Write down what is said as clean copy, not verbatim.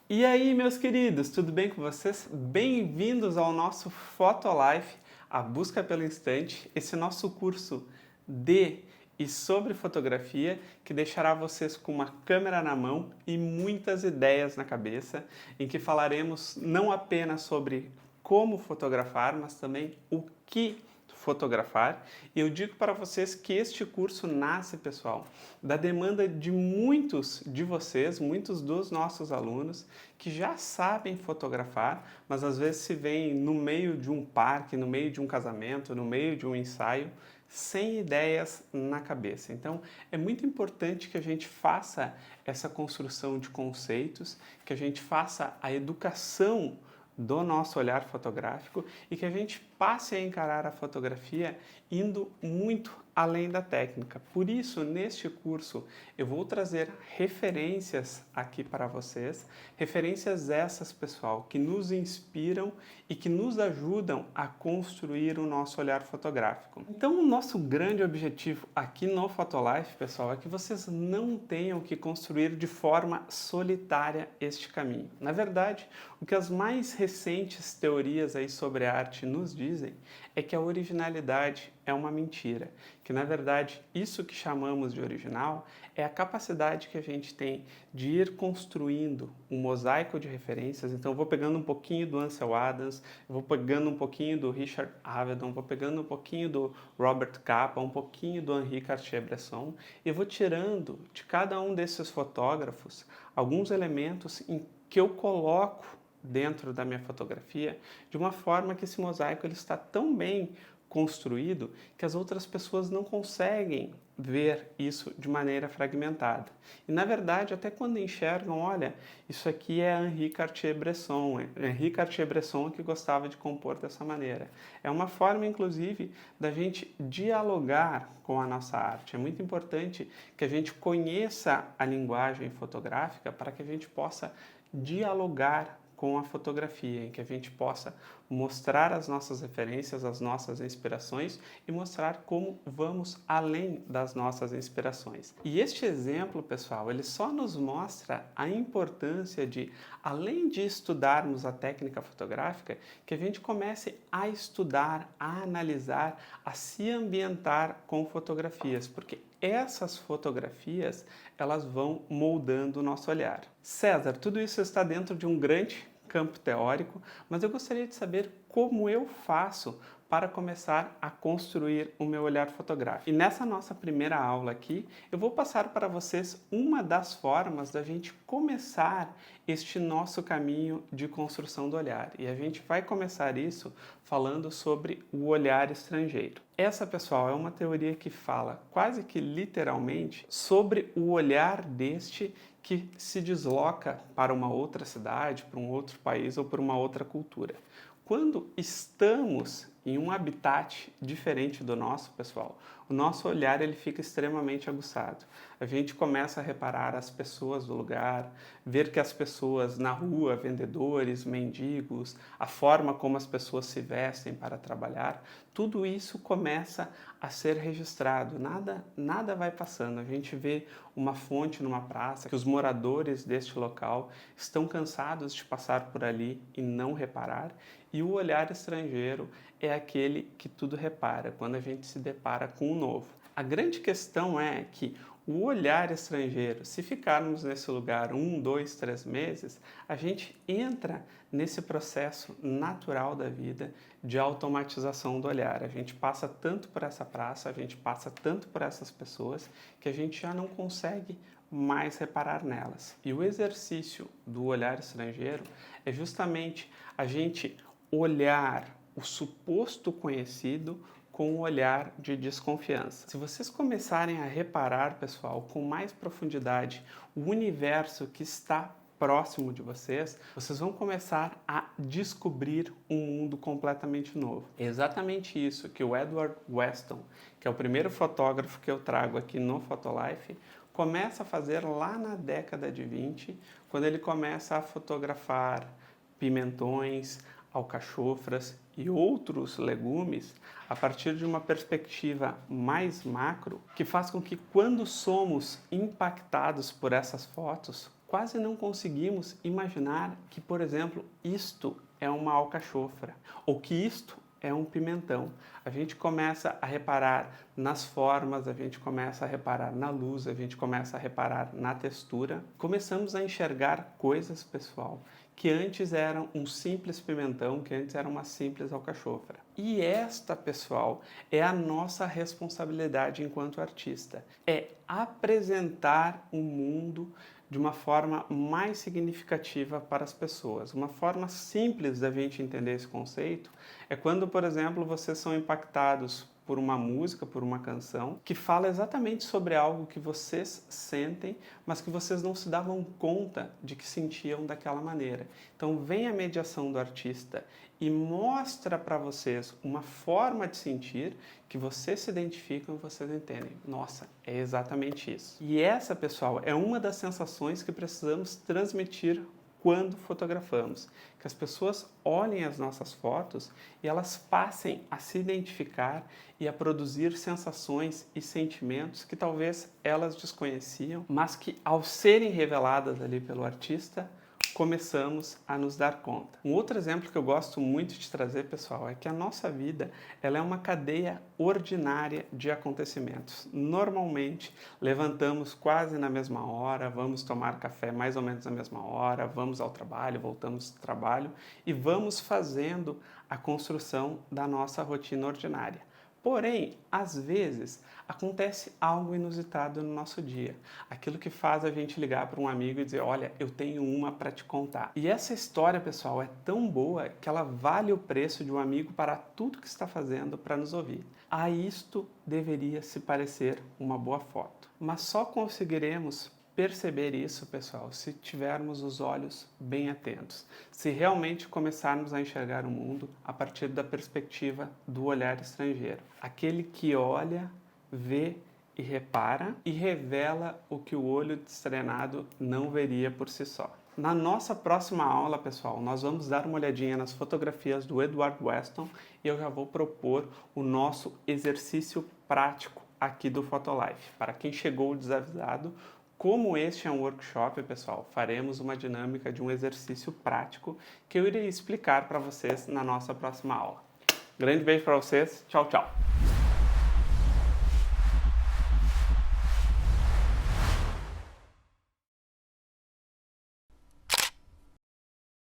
E aí, meus queridos, tudo bem com vocês? Bem-vindos ao nosso Photolife, a busca pelo instante, esse nosso curso de e sobre fotografia que deixará vocês com uma câmera na mão e muitas ideias na cabeça, em que falaremos não apenas sobre como fotografar, mas também o que fotografar. E eu digo para vocês que este curso nasce, pessoal, da demanda de muitos de vocês, muitos dos nossos alunos, que já sabem fotografar, mas às vezes se veem no meio de um parque, no meio de um casamento, no meio de um ensaio, sem ideias na cabeça. Então, é muito importante que a gente faça essa construção de conceitos, que a gente faça a educação do nosso olhar fotográfico e que a gente passe a encarar a fotografia indo muito além da técnica. Por isso, neste curso, eu vou trazer referências aqui para vocês, referências essas, pessoal, que nos inspiram e que nos ajudam a construir o nosso olhar fotográfico. Então, o nosso grande objetivo aqui no Photolife, pessoal, é que vocês não tenham que construir de forma solitária este caminho. Na verdade, o que as mais recentes teorias aí sobre a arte nos dizem é que a originalidade é uma mentira, que na verdade isso que chamamos de original é a capacidade que a gente tem de ir construindo um mosaico de referências. Então eu vou pegando um pouquinho do Ansel Adams, eu vou pegando um pouquinho do Richard Avedon, vou pegando um pouquinho do Robert Capa, um pouquinho do Henri Cartier-Bresson e vou tirando de cada um desses fotógrafos alguns elementos em que eu coloco dentro da minha fotografia, de uma forma que esse mosaico ele está tão bem construído que as outras pessoas não conseguem ver isso de maneira fragmentada. E na verdade, até quando enxergam, olha, isso aqui é Henri Cartier-Bresson, Henri Cartier-Bresson que gostava de compor dessa maneira. É uma forma, inclusive, da gente dialogar com a nossa arte. É muito importante que a gente conheça a linguagem fotográfica para que a gente possa dialogar com a fotografia, em que a gente possa mostrar as nossas referências, as nossas inspirações e mostrar como vamos além das nossas inspirações. E este exemplo, pessoal, ele só nos mostra a importância de, além de estudarmos a técnica fotográfica, que a gente comece a estudar, a analisar, a se ambientar com fotografias, porque essas fotografias, elas vão moldando o nosso olhar. César, tudo isso está dentro de um grande campo teórico, mas eu gostaria de saber como eu faço para começar a construir o meu olhar fotográfico. E nessa nossa primeira aula aqui, eu vou passar para vocês uma das formas da gente começar este nosso caminho de construção do olhar. E a gente vai começar isso falando sobre o olhar estrangeiro. Essa, pessoal, é uma teoria que fala quase que literalmente sobre o olhar deste que se desloca para uma outra cidade, para um outro país ou para uma outra cultura. Quando estamos em um habitat diferente do nosso, pessoal, o nosso olhar ele fica extremamente aguçado. A gente começa a reparar as pessoas do lugar, ver que as pessoas na rua, vendedores, mendigos, a forma como as pessoas se vestem para trabalhar, tudo isso começa a ser registrado. Nada vai passando. A gente vê uma fonte numa praça que os moradores deste local estão cansados de passar por ali e não reparar. E o olhar estrangeiro é aquele que tudo repara, quando a gente se depara com o novo. A grande questão é que o olhar estrangeiro, se ficarmos nesse lugar 1, 2, 3 meses, a gente entra nesse processo natural da vida de automatização do olhar. A gente passa tanto por essa praça, a gente passa tanto por essas pessoas, que a gente já não consegue mais reparar nelas. E o exercício do olhar estrangeiro é justamente a gente olhar o suposto conhecido com um olhar de desconfiança. Se vocês começarem a reparar, pessoal, com mais profundidade o universo que está próximo de vocês, vocês vão começar a descobrir um mundo completamente novo. É exatamente isso que o Edward Weston, que é o primeiro fotógrafo que eu trago aqui no Photolife, começa a fazer lá na década de 20, quando ele começa a fotografar pimentões, alcachofras e outros legumes a partir de uma perspectiva mais macro, que faz com que quando somos impactados por essas fotos, quase não conseguimos imaginar que, por exemplo, isto é uma alcachofra ou que isto é um pimentão. A gente começa a reparar nas formas, a gente começa a reparar na luz, a gente começa a reparar na textura. Começamos a enxergar coisas, pessoal, que antes eram um simples pimentão, que antes era uma simples alcachofra. E esta, pessoal, é a nossa responsabilidade enquanto artista. É apresentar o mundo de uma forma mais significativa para as pessoas. Uma forma simples da gente entender esse conceito é quando, por exemplo, vocês são impactados por uma música, por uma canção, que fala exatamente sobre algo que vocês sentem, mas que vocês não se davam conta de que sentiam daquela maneira. Então vem a mediação do artista e mostra para vocês uma forma de sentir que vocês se identificam e vocês entendem. Nossa, é exatamente isso. E essa, pessoal, é uma das sensações que precisamos transmitir quando fotografamos, que as pessoas olhem as nossas fotos e elas passem a se identificar e a produzir sensações e sentimentos que talvez elas desconheciam, mas que ao serem reveladas ali pelo artista, começamos a nos dar conta. Um outro exemplo que eu gosto muito de trazer, pessoal, é que a nossa vida ela é uma cadeia ordinária de acontecimentos. Normalmente, levantamos quase na mesma hora, vamos tomar café mais ou menos na mesma hora, vamos ao trabalho, voltamos do trabalho e vamos fazendo a construção da nossa rotina ordinária. Porém, às vezes, acontece algo inusitado no nosso dia. Aquilo que faz a gente ligar para um amigo e dizer, olha, eu tenho uma para te contar. E essa história, pessoal, é tão boa que ela vale o preço de um amigo parar tudo que está fazendo para nos ouvir. A isto deveria se parecer uma boa foto. Mas só conseguiremos perceber isso, pessoal, se tivermos os olhos bem atentos, se realmente começarmos a enxergar o mundo a partir da perspectiva do olhar estrangeiro. Aquele que olha, vê e repara e revela o que o olho destreinado não veria por si só. Na nossa próxima aula, pessoal, nós vamos dar uma olhadinha nas fotografias do Edward Weston e eu já vou propor o nosso exercício prático aqui do Photolife. Para quem chegou desavisado, como este é um workshop, pessoal, faremos uma dinâmica de um exercício prático que eu irei explicar para vocês na nossa próxima aula. Grande beijo para vocês, tchau, tchau!